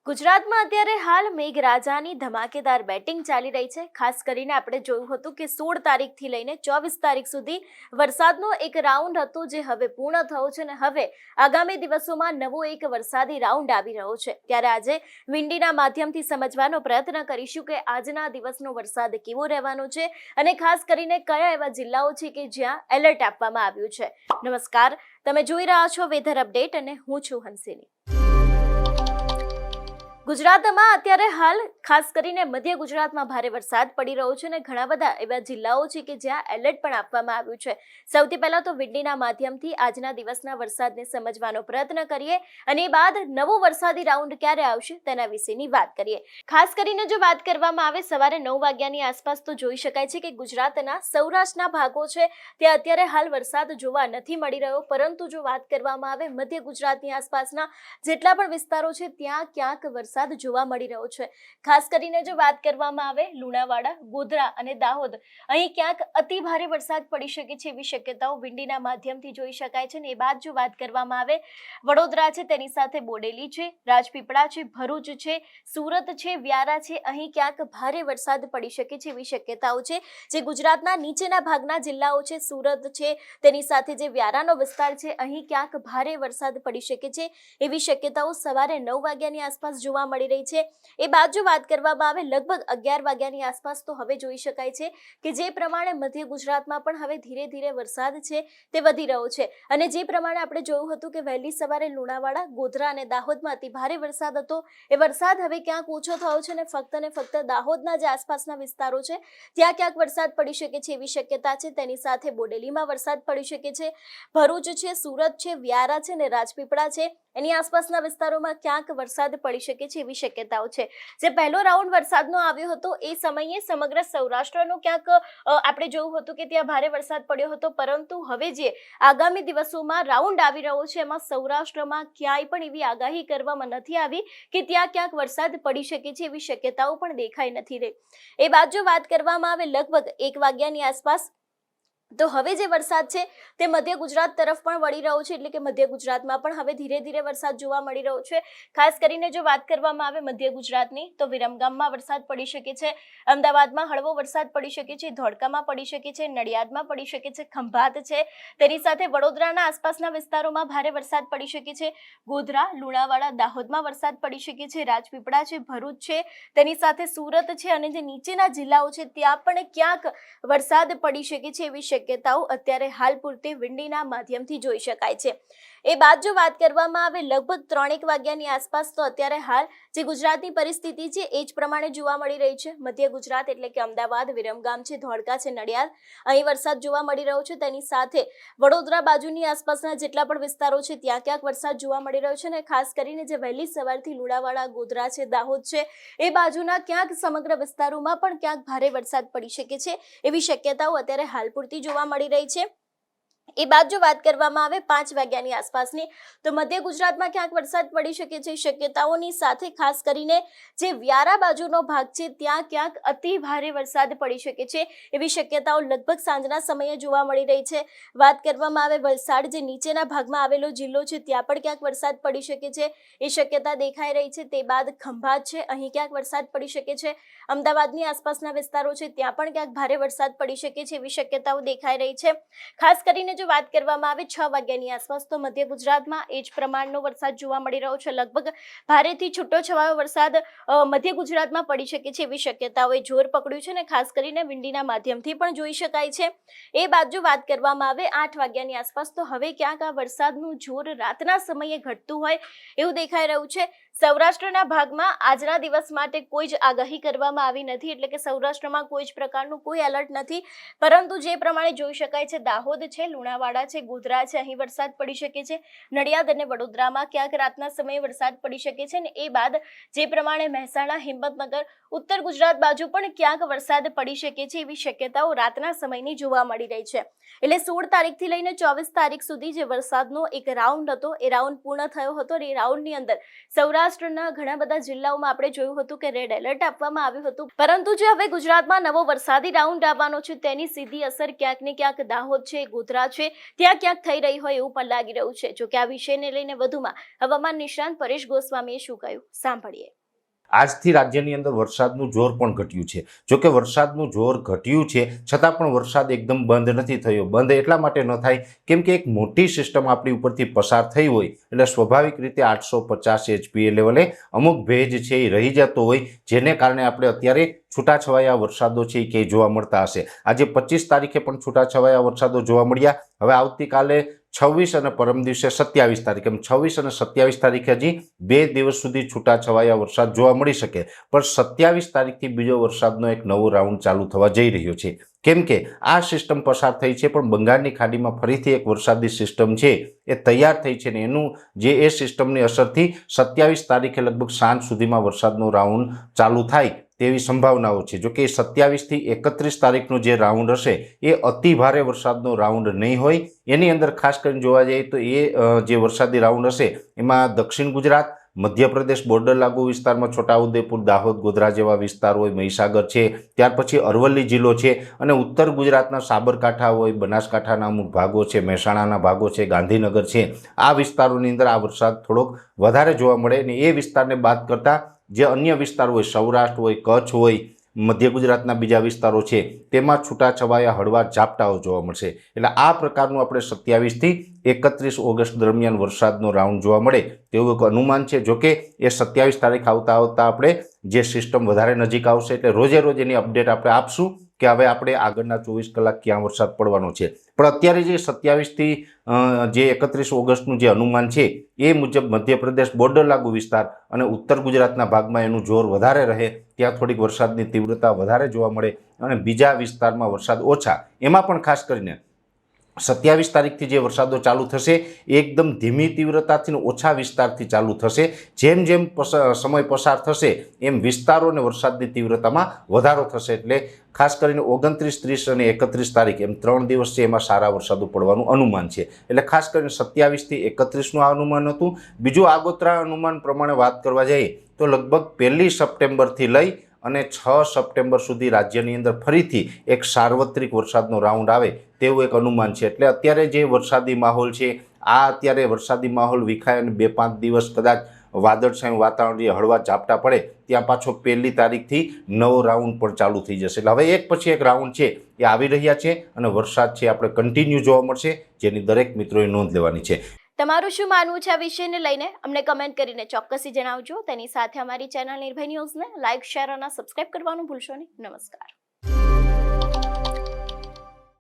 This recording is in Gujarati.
ગુજરાતમાં અત્યારે હાલ મેઘરાજાની ધમાકેદાર બેટિંગ ચાલી રહી છે। ખાસ કરીને આપણે જોયું હતું કે 16 તારીખથી લઈને 24 તારીખ સુધી વરસાદનો એક રાઉન્ડ હતો જે હવે પૂર્ણ થયો છે અને હવે આગામી દિવસોમાં નવો એક વરસાદી રાઉન્ડ આવી રહ્યો છે। ત્યારે આજે વિંડીના માધ્યમથી સમજવાનો પ્રયત્ન કરીશું કે આજના દિવસનો વરસાદ કેવો રહેવાનો છે અને ખાસ કરીને કયા એવા જિલ્લાઓ છે કે જ્યાં એલર્ટ આપવામાં આવ્યું છે। નમસ્કાર, તમે જોઈ રહ્યા છો વેધર અપડેટ અને હું છું હંસિની। ગુજરાતમાં અત્યારે હાલ ખાસ કરીને મધ્ય ગુજરાતમાં ભારે વરસાદ પડી રહ્યો છે અને ઘણા બધા એવા જિલ્લાઓ છે કે જ્યાં એલર્ટ પણ આપવામાં આવ્યું છે। સૌથી પહેલા તો વિંડીના માધ્યમથી આજના દિવસના વરસાદને સમજવાનો પ્રયત્ન કરીએ અને એ બાદ નવો વરસાદી રાઉન્ડ ક્યારે આવશે તેના વિશેની વાત કરીએ। ખાસ કરીને જો વાત કરવામાં આવે સવારે 9 વાગ્યાની આસપાસ તો જોઈ શકાય છે કે ગુજરાતના સૌરાષ્ટ્રના ભાગો છે ત્યાં અત્યારે હાલ વરસાદ જોવા નથી મળી રહ્યો, પરંતુ જો વાત કરવામાં આવે મધ્ય ગુજરાતની આસપાસના જેટલા પણ વિસ્તારો છે ત્યાં ક્યાંક વરસાદ જોવા મળી રહ્યો છે। ખાસ કરીને જો વાત કરવામાં આવે લુણાવાડા, ગોધરા અને દાહોદ, અહીં ક્યાંક અતિ ભારે વરસાદ પડી શકે છે એવી શક્યતાઓ વિંડીના માધ્યમથી જોઈ શકાય છે। અને એ બાદ જો વાત કરવામાં આવે વડોદરા છે, તેની સાથે બોડેલી છે, રાજપીપળા છે, ભરૂચ છે, સુરત છે, વ્યારા છે, અહીં ક્યાંક ભારે વરસાદ પડી શકે છે એવી શક્યતાઓ છે। જે ગુજરાતના નીચેના ભાગના જિલ્લાઓ છે, સુરત છે, તેની સાથે જે વ્યારાનો વિસ્તાર છે, અહીં ક્યાંક ભારે વરસાદ પડી શકે છે એવી શક્યતાઓ સવારે 9 વાગ્યાની આસપાસ જોવા મળી રહી છે। એ બાદ જો વાત કરવામાં આવે લગભગ 11 વાગ્યાની આસપાસ તો હવે જોઈ શકાય છે કે જે પ્રમાણે મધ્ય ગુજરાતમાં પણ હવે ધીરે ધીરે વરસાદ છે તે વધી રહ્યો છે। અને જે પ્રમાણે આપણે જોયું હતું કે વહેલી સવારે લુણાવાડા, ગોધરા અને દાહોદમાં અતિ ભારે વરસાદ હતો, એ વરસાદ હવે ક્યાંક ઓછો થયો છે અને ફક્ત દાહોદના જે આસપાસના વિસ્તારો છે ત્યાં ક્યાંક વરસાદ પડી શકે છે એવી શક્યતા છે। તેની સાથે બોડેલીમાં વરસાદ પડી શકે છે, ભરૂચ છે, સુરત છે, વ્યારા છે અને રાજપીપળા છે, એની આસપાસના વિસ્તારોમાં ક્યાંક વરસાદ પડી શકે છે એવી શક્યતાઓ છે। જે પહેલો રાઉન્ડ વરસાદનો આવ્યો હતો એ સમયે સમગ્ર સૌરાષ્ટ્રનો ક્યાંક આપણે જોયું હતું કે ત્યાં ભારે વરસાદ પડ્યો હતો, પરંતુ હવે જે આગામી દિવસોમાં રાઉન્ડ આવી રહ્યો છે એમાં સૌરાષ્ટ્રમાં ક્યાંય પણ એવી આગાહી કરવામાં નથી આવી કે ત્યાં ક્યાંક વરસાદ પડી શકે છે એવી શક્યતાઓ પણ દેખાઈ નથી રહી। એ બાદ જો વાત કરવામાં આવે લગભગ 1 વાગ્યાની આસપાસ તો હવે જે વરસાદ છે તે મધ્ય ગુજરાત તરફ પણ વળી રહ્યો છે, એટલે કે મધ્ય ગુજરાતમાં પણ હવે ધીરે ધીરે વરસાદ જોવા મળી રહ્યો છે। ખાસ કરીને જો વાત કરવામાં આવે મધ્ય ગુજરાતની તો વિરમગામમાં વરસાદ પડી શકે છે, અમદાવાદમાં હળવો વરસાદ પડી શકે છે, ધોળકામાં પડી શકે છે, નડિયાદમાં પડી શકે છે, ખંભાત છે, તેની સાથે વડોદરાના આસપાસના વિસ્તારોમાં ભારે વરસાદ પડી શકે છે, ગોધરા, લુણાવાડા, દાહોદમાં વરસાદ પડી શકે છે, રાજપીપળા છે, ભરૂચ છે, તેની સાથે સુરત છે અને જે નીચેના જિલ્લાઓ છે ત્યાં પણ ક્યાંક વરસાદ પડી શકે છે એવી શક્યતાઓ અત્યારે હાલ પૂરતી વિંડીના માધ્યમથી જોઈ શકાય છે। એ બાદ જો વાત કરવામાં આવે લગભગ 3-1 વાગ્યાની આસપાસ તો અત્યારે હાલ જે ગુજરાતની પરિસ્થિતિ છે એ જ પ્રમાણે જોવા મળી રહી છે। મધ્ય ગુજરાત એટલે કે અમદાવાદ, વિરમગામ છે, ધોળકા છે, નડિયાદ, અહીં વરસાદ જોવા મળી રહ્યો છે। તેની સાથે વડોદરા બાજુની આસપાસના જેટલા પણ વિસ્તારો છે ત્યાં ક્યાંક વરસાદ જોવા મળી રહ્યો છે અને ખાસ કરીને જે વહેલી સવારથી લુણાવાડા, ગોધરા છે, દાહોદ છે, એ બાજુના ક્યાંક સમગ્ર વિસ્તારોમાં પણ ક્યાંક ભારે વરસાદ પડી શકે છે એવી શક્યતાઓ અત્યારે હાલ પૂરતી જોવા મળી રહી છે। એ બાદ જો વાત કરવામાં આવે 5 વાગ્યાની આસપાસની તો મધ્ય ગુજરાતમાં ક્યાંક વરસાદ પડી શકે છે શક્યતાઓની સાથે ખાસ કરીને જે વ્યારા બાજુનો ભાગ છે ત્યાં ક્યાંક અતિ ભારે વરસાદ પડી શકે છે એવી શક્યતાઓ લગભગ સાંજના સમયે જોવા મળી રહી છે। વાત કરવામાં આવે વલસાડ જે નીચેના ભાગમાં આવેલો જિલ્લો છે ત્યાં પણ ક્યાંક વરસાદ પડી શકે છે એ શક્યતા દેખાઈ રહી છે। તે બાદ ખંભાત છે, અહીં ક્યાંક વરસાદ પડી શકે છે, અમદાવાદની આસપાસના વિસ્તારો છે ત્યાં પણ ક્યાંક ભારે વરસાદ પડી શકે છે એવી શક્યતાઓ દેખાઈ રહી છે। ખાસ કરીને જો વાત કરવામાં આવે 6 વાગ્યાની આસપાસ તો મધ્ય ગુજરાતમાં એ જ પ્રમાણનો વરસાદ જોવા મળી રહ્યો છે, લગભગ ભારેથી છૂટો છવાયો વરસાદ મધ્ય ગુજરાતમાં પડી શકે છે એવી શક્યતાઓએ જોર પકડ્યું છે અને ખાસ કરીને વિંડીના માધ્યમથી પણ જોઈ શકાય છે। એ બાદ જો વાત કરવામાં આવે 8 વાગ્યાની આસપાસ તો હવે ક્યાંક આ વરસાદનું જોર રાતના સમયે ઘટતું હોય એવું દેખાઈ રહ્યું છે। સૌરાષ્ટ્રના ભાગમાં આજના દિવસ માટે કોઈ જ આગાહી કરવામાં આવી નથી, એટલે કે સૌરાષ્ટ્રમાં કોઈ જ પ્રકારનું કોઈ એલર્ટ નથી, પરંતુ જે પ્રમાણે જોઈ શકાય છે દાહોદ છે, લુણાવાડા છે, ગોધરા છે, અહીં વરસાદ પડી શકે છે, નડિયાદ અને વડોદરામાં ક્યાંક રાતના સમયે વરસાદ પડી શકે છે અને એ બાદ જે પ્રમાણે મહેસાણા, હિંમતનગર, ઉત્તર ગુજરાત બાજુ પણ ક્યાંક વરસાદ પડી શકે છે એવી શક્યતાઓ રાતના સમયની જોવા મળી રહી છે। એટલે 16 તારીખથી લઈને 24 તારીખ સુધી જે વરસાદનો એક રાઉન્ડ હતો એ રાઉન્ડ પૂર્ણ થયો હતો અને એ રાઉન્ડની અંદર સૌરાષ્ટ્ર સૌરાષ્ટ્રના ઘણા બધા જિલ્લાઓમાં આપણે જોયું હતું કે રેડ એલર્ટ આપવામાં આવ્યું હતું, પરંતુ જે હવે ગુજરાતમાં નવો વરસાદી રાઉન્ડ આવવાનો છે તેની સીધી અસર ક્યાંક ને ક્યાંક દાહોદ છે, ગોધરા છે, ત્યાં ક્યાંક થઈ રહી હોય એવું પણ લાગી રહ્યું છે. જો કે આ વિષયને લઈને વધુમાં હવામાન નિષ્ણાંત પરેશ ગોસ્વામીએ શું કહ્યું, સાંભળીએ. આજથી રાજ્યની અંદર વરસાદનું જોર પણ ઘટ્યું છે. જો કે વરસાદનું જોર ઘટ્યું છે છતાં પણ વરસાદ એકદમ બંધ નથી થયો. બંધ એટલા માટે ન થાય કેમ કે એક મોટી સિસ્ટમ આપણી ઉપરથી પસાર થઈ હોય એટલે સ્વાભાવિક રીતે 850 HPA લેવલે અમુક ભેજ છે એ રહી જતો હોય, જેને કારણે આપણે અત્યારે છૂટાછવાયા વરસાદો છે એ ક્યાંય જોવા મળતા હશે. આજે 25 તારીખે પણ છૂટાછવાયા વરસાદો જોવા મળ્યા. હવે આવતીકાલે 26 અને પરમ દિવસે 27 તારીખ, એમ 26 અને 27 તારીખે હજી 2 દિવસ સુધી છૂટાછવાયા વરસાદ જોવા મળી શકે. પણ 27 તારીખથી બીજો વરસાદનો એક નવો રાઉન્ડ ચાલુ થવા જઈ રહ્યો છે. કેમ કે આ સિસ્ટમ પસાર થઈ છે પણ બંગાળની ખાડીમાં ફરીથી એક વરસાદી સિસ્ટમ છે એ તૈયાર થઈ છે ને એનું જે એ સિસ્ટમની અસરથી 27 તારીખે લગભગ સાંજ સુધીમાં વરસાદનો રાઉન્ડ ચાલુ થાય તેવી સંભાવનાઓ છે. જો કે 27 થી 31 તારીખનો જે રાઉન્ડ હશે એ અતિ ભારે વરસાદનો રાઉન્ડ નહીં હોય. એની અંદર ખાસ કરીને જોવા જઈએ તો એ જે વરસાદી રાઉન્ડ હશે એમાં દક્ષિણ ગુજરાત, મધ્યપ્રદેશ બોર્ડર લાગુ વિસ્તારમાં છોટાઉદેપુર, દાહોદ, ગોધરા જેવા વિસ્તાર હોય, મહીસાગર છે, ત્યાર પછી અરવલ્લી જિલ્લો છે અને ઉત્તર ગુજરાતના સાબરકાંઠા હોય, બનાસકાંઠાના અમુક ભાગો છે, મહેસાણાના ભાગો છે, ગાંધીનગર છે, આ વિસ્તારોની અંદર આ વરસાદ થોડોક વધારે જોવા મળે. અને એ વિસ્તારને બાદ કરતા જે અન્ય વિસ્તાર હોય, સૌરાષ્ટ્ર હોય, કચ્છ હોય, મધ્ય ગુજરાતના બીજા વિસ્તારો છે તેમાં છૂટાછવાયા હળવા ઝાપટાઓ જોવા મળશે. એટલે આ પ્રકારનું આપણે 27 થી 31 ઓગસ્ટ દરમિયાન વરસાદનો રાઉન્ડ જોવા મળે તેવું એક અનુમાન છે. જોકે એ 27 તારીખ આવતા આપણે જે સિસ્ટમ વધારે નજીક આવશે એટલે રોજે રોજ એની અપડેટ આપણે આપશું કે હવે આપણે આગળના 24 કલાક ક્યાં વરસાદ પડવાનો છે. પણ અત્યારે જે 27 થી જે 31 ઓગસ્ટનું જે અનુમાન છે એ મુજબ મધ્યપ્રદેશ બોર્ડર લાગુ વિસ્તાર અને ઉત્તર ગુજરાતના ભાગમાં એનું જોર વધારે રહે, ત્યાં થોડીક વરસાદની તીવ્રતા વધારે જોવા મળે અને બીજા વિસ્તારમાં વરસાદ ઓછા. એમાં પણ ખાસ કરીને 27 તારીખથી જે વરસાદો ચાલુ થશે એકદમ ધીમી તીવ્રતાથી ઓછા વિસ્તારથી ચાલુ થશે. જેમ જેમ સમય પસાર થશે એમ વિસ્તારો અને વરસાદની તીવ્રતામાં વધારો થશે. એટલે ખાસ કરીને 29, 30 અને 31 તારીખ એમ 3 દિવસ છે એમાં સારા વરસાદો પડવાનું અનુમાન છે. એટલે ખાસ કરીને 27 થી 31નું આ અનુમાન હતું. બીજું આગોતરા અનુમાન પ્રમાણે વાત કરવા જઈએ તો લગભગ 1 સપ્ટેમ્બરથી લઈ અને 6 સપ્ટેમ્બર સુધી રાજ્યની અંદર ફરીથી એક સાર્વત્રિક વરસાદનો રાઉન્ડ આવે તેવું એક અનુમાન છે. એટલે અત્યારે જે વરસાદી માહોલ છે આ અત્યારે વરસાદી માહોલ વિખાય અને 2-5 દિવસ કદાચ વાદળછાયું વાતાવરણ જે હળવા ઝાપટા પડે ત્યાં પાછો 1 તારીખથી નવો રાઉન્ડ પણ ચાલુ થઈ જશે. એટલે હવે એક પછી એક રાઉન્ડ છે એ આવી રહ્યા છે અને વરસાદ છે આપણે કન્ટિન્યુ જોવા મળશે, જેની દરેક મિત્રોએ નોંધ લેવાની છે. તમારું શું માનવું છે આ વિષયને લઈને અમને કમેન્ટ કરીને ચોક્કસથી જણાવજો. તેની સાથે અમારી ચેનલ નિર્ભય ન્યૂઝને લાઇક, શેર અને સબસ્ક્રાઇબ કરવાનું ભૂલશો નહીં. નમસ્કાર.